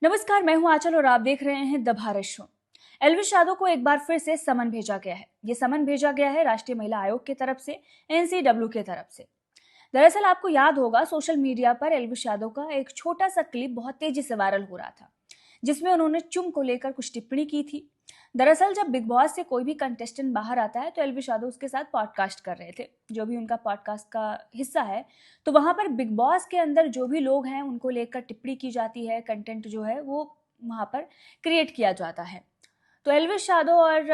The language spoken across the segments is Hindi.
नमस्कार, मैं हूं आंचल और आप देख रहे हैं द भारत शो। एल्विश यादव को एक बार फिर से समन भेजा गया है। ये समन भेजा गया है राष्ट्रीय महिला आयोग की तरफ से, एनसीडब्ल्यू की तरफ से। दरअसल आपको याद होगा, सोशल मीडिया पर एल्विश यादव का एक छोटा सा क्लिप बहुत तेजी से वायरल हो रहा था, जिसमें उन्होंने चुम को लेकर कुछ टिप्पणी की थी। दरअसल जब बिग बॉस से कोई भी कंटेस्टेंट बाहर आता है तो एल्विश यादव उसके साथ पॉडकास्ट कर रहे थे, जो भी उनका पॉडकास्ट का हिस्सा है। तो वहां पर बिग बॉस के अंदर जो भी लोग हैं उनको लेकर टिप्पणी की जाती है, कंटेंट जो है वो वहां पर क्रिएट किया जाता है। तो एल्विश यादव और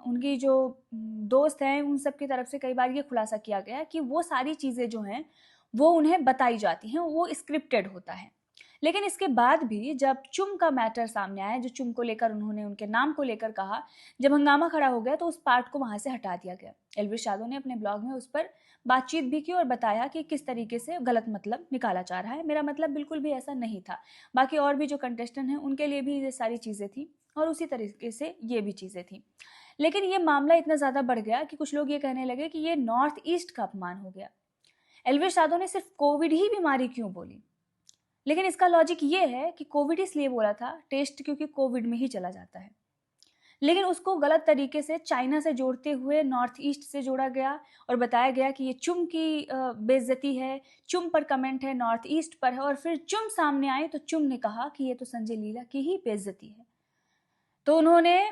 उनकी जो दोस्त हैं उन सब की तरफ से कई बार ये खुलासा किया गया कि वो सारी चीज़ें जो हैं वो उन्हें बताई जाती हैं, वो स्क्रिप्टेड होता है। लेकिन इसके बाद भी जब चुम का मैटर सामने आया, जो चुम को लेकर उन्होंने उनके नाम को लेकर कहा, जब हंगामा खड़ा हो गया तो उस पार्ट को वहां से हटा दिया गया। एल्विश यादव ने अपने ब्लॉग में उस पर बातचीत भी की और बताया कि किस तरीके से गलत मतलब निकाला जा रहा है। मेरा मतलब बिल्कुल भी ऐसा नहीं था। बाकी और भी जो कंटेस्टेंट हैं उनके लिए भी ये सारी चीज़ें थी और उसी तरीके से ये भी चीज़ें थी। लेकिन ये मामला इतना ज़्यादा बढ़ गया कि कुछ लोग ये कहने लगे कि ये नॉर्थ ईस्ट का अपमान हो गया। एल्विश यादव ने सिर्फ कोविड ही बीमारी क्यों बोली? लेकिन इसका लॉजिक ये है कि कोविड इसलिए बोला था, टेस्ट क्योंकि कोविड में ही चला जाता है। लेकिन उसको गलत तरीके से चाइना से जोड़ते हुए नॉर्थ ईस्ट से जोड़ा गया और बताया गया कि ये चुम की बेइज्जती है, चुम पर कमेंट है, नॉर्थ ईस्ट पर है। और फिर चुम सामने आई तो चुम ने कहा कि ये तो संजय लीला की ही बेइज्जती है। तो उन्होंने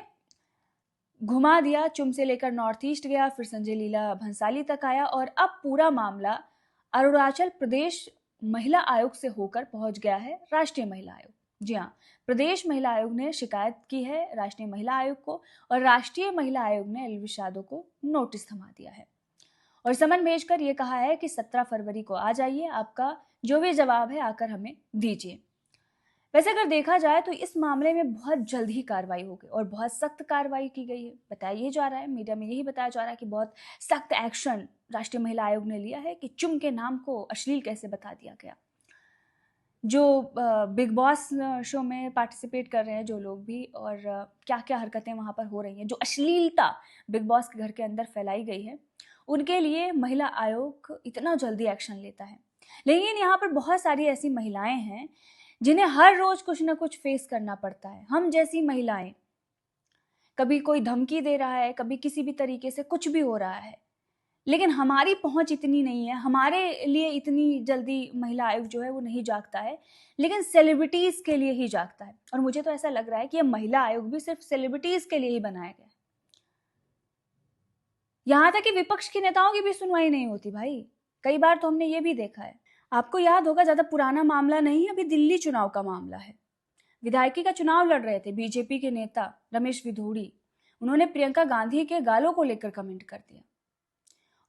घुमा दिया, चुम से लेकर नॉर्थ ईस्ट गया, फिर संजय लीला भंसाली तक आया और अब पूरा मामला अरुणाचल प्रदेश महिला आयोग से होकर पहुंच गया है राष्ट्रीय महिला आयोग। जी हाँ, प्रदेश महिला आयोग ने शिकायत की है राष्ट्रीय महिला आयोग को और राष्ट्रीय महिला आयोग ने एल्विश यादव को नोटिस थमा दिया है और समन भेजकर ये कहा है कि 17 फरवरी को आ जाइए, आपका जो भी जवाब है आकर हमें दीजिए। वैसे अगर देखा जाए तो इस मामले में बहुत जल्द ही कार्रवाई हो गई और बहुत सख्त कार्रवाई की गई है। बताया जा रहा है, मीडिया में यही बताया जा रहा है कि बहुत सख्त एक्शन राष्ट्रीय महिला आयोग ने लिया है कि चुम के नाम को अश्लील कैसे बता दिया गया। जो बिग बॉस शो में पार्टिसिपेट कर रहे हैं जो लोग भी, और क्या क्या हरकतें वहाँ पर हो रही हैं, जो अश्लीलता बिग बॉस के घर के अंदर फैलाई गई है, उनके लिए महिला आयोग इतना जल्दी एक्शन लेता है। लेकिन यहाँ पर बहुत सारी ऐसी महिलाएं हैं जिन्हें हर रोज कुछ ना कुछ फेस करना पड़ता है। हम जैसी महिलाएं, कभी कोई धमकी दे रहा है, कभी किसी भी तरीके से कुछ भी हो रहा है, लेकिन हमारी पहुंच इतनी नहीं है, हमारे लिए इतनी जल्दी महिला आयोग जो है वो नहीं जागता है, लेकिन सेलिब्रिटीज के लिए ही जागता है। और मुझे तो ऐसा लग रहा है कि ये महिला आयोग भी सिर्फ सेलिब्रिटीज के लिए ही बनाया गया है। यहां तक कि विपक्ष के नेताओं की भी सुनवाई नहीं होती भाई। कई बार तो हमने ये भी देखा है। आपको याद होगा, ज्यादा पुराना मामला नहीं है, अभी दिल्ली चुनाव का मामला है। विधायकी का चुनाव लड़ रहे थे बीजेपी के नेता रमेश विधोड़ी। उन्होंने प्रियंका गांधी के गालों को लेकर कमेंट कर दिया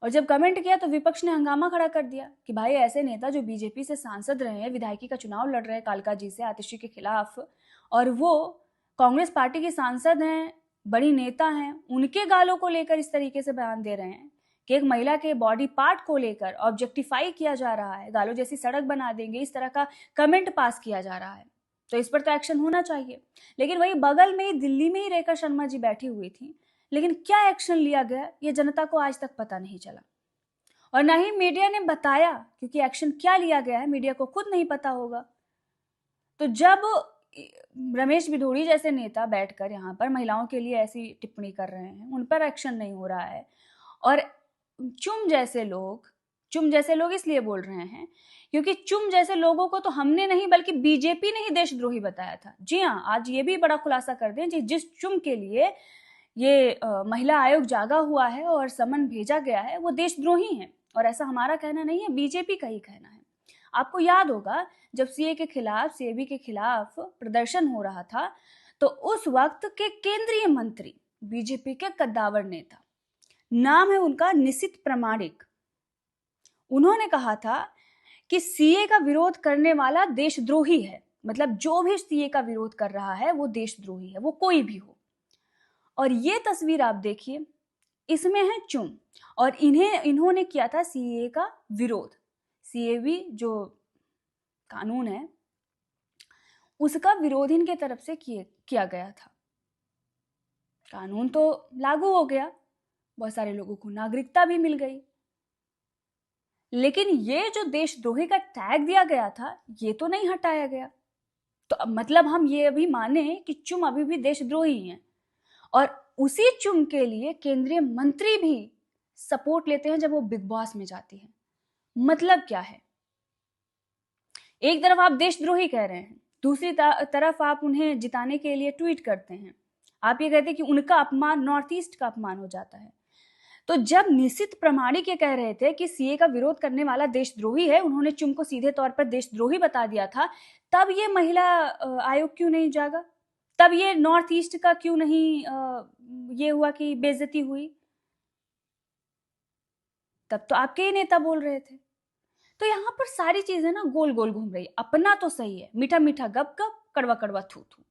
और जब कमेंट किया तो विपक्ष ने हंगामा खड़ा कर दिया कि भाई ऐसे नेता जो बीजेपी से सांसद रहे हैं, विधायकी का चुनाव लड़ रहे हैं कालका जी से, आतिशी के खिलाफ, और वो कांग्रेस पार्टी के सांसद हैं, बड़ी नेता हैं, उनके गालों को लेकर इस तरीके से बयान दे रहे हैं कि एक महिला के बॉडी पार्ट को लेकर ऑब्जेक्टिफाई किया जा रहा है, गालों जैसी सड़क बना देंगे, इस तरह का कमेंट पास किया जा रहा है। तो इस पर तो एक्शन होना चाहिए। लेकिन वही बगल में ही दिल्ली में ही रेखा शर्मा जी बैठी हुई थी, लेकिन क्या एक्शन लिया गया ये जनता को आज तक पता नहीं चला और ना ही मीडिया ने बताया, क्योंकि एक्शन क्या लिया गया है मीडिया को खुद नहीं पता होगा। तो जब रमेश बिधोड़ी जैसे नेता बैठकर यहाँ पर महिलाओं के लिए ऐसी टिप्पणी कर रहे हैं, उन पर एक्शन नहीं हो रहा है, और चुम जैसे लोग इसलिए बोल रहे हैं क्योंकि चुम जैसे लोगों को तो हमने नहीं बल्कि बीजेपी ने ही देशद्रोही बताया था। जी हाँ, आज ये भी बड़ा खुलासा कर दें, जिस चुम के लिए ये महिला आयोग जागा हुआ है और समन भेजा गया है, वो देशद्रोही है। और ऐसा हमारा कहना नहीं है, बीजेपी का ही कहना है। आपको याद होगा, जब सीएबी के खिलाफ प्रदर्शन हो रहा था तो उस वक्त के केंद्रीय मंत्री, बीजेपी के कद्दावर नेता, नाम है उनका निशित प्रामाणिक, उन्होंने कहा था कि सीए का विरोध करने वाला देशद्रोही है। मतलब जो भी सीए का विरोध कर रहा है वो देशद्रोही है, वो कोई भी हो। और ये तस्वीर आप देखिए, इसमें है चुम और इन्होंने किया था सीए का विरोध। सीएबी जो कानून है उसका विरोध इनके तरफ से किया गया था। कानून तो लागू हो गया, बहुत सारे लोगों को नागरिकता भी मिल गई, लेकिन ये जो देशद्रोही का टैग दिया गया था ये तो नहीं हटाया गया। तो अब मतलब हम ये अभी माने कि चुम अभी भी देशद्रोही हैं, और उसी चुम के लिए केंद्रीय मंत्री भी सपोर्ट लेते हैं जब वो बिग बॉस में जाती है। मतलब क्या है? एक तरफ आप देशद्रोही कह रहे हैं, दूसरी तरफ आप उन्हें जिताने के लिए ट्वीट करते हैं। आप ये कहते हैं कि उनका अपमान नॉर्थ ईस्ट का अपमान हो जाता है। तो जब निशित प्रामाणिक ये कह रहे थे कि सीए का विरोध करने वाला देशद्रोही है, उन्होंने चुम को सीधे तौर पर देशद्रोही बता दिया था, तब ये महिला आयोग क्यों नहीं जागा? तब ये नॉर्थ ईस्ट का क्यों नहीं ये हुआ कि बेइज्जती हुई? तब तो आपके ही नेता बोल रहे थे। तो यहाँ पर सारी चीजें ना गोल गोल घूम रही है। अपना तो सही है, मीठा मीठा गप गप, कड़वा कड़वा थू थू।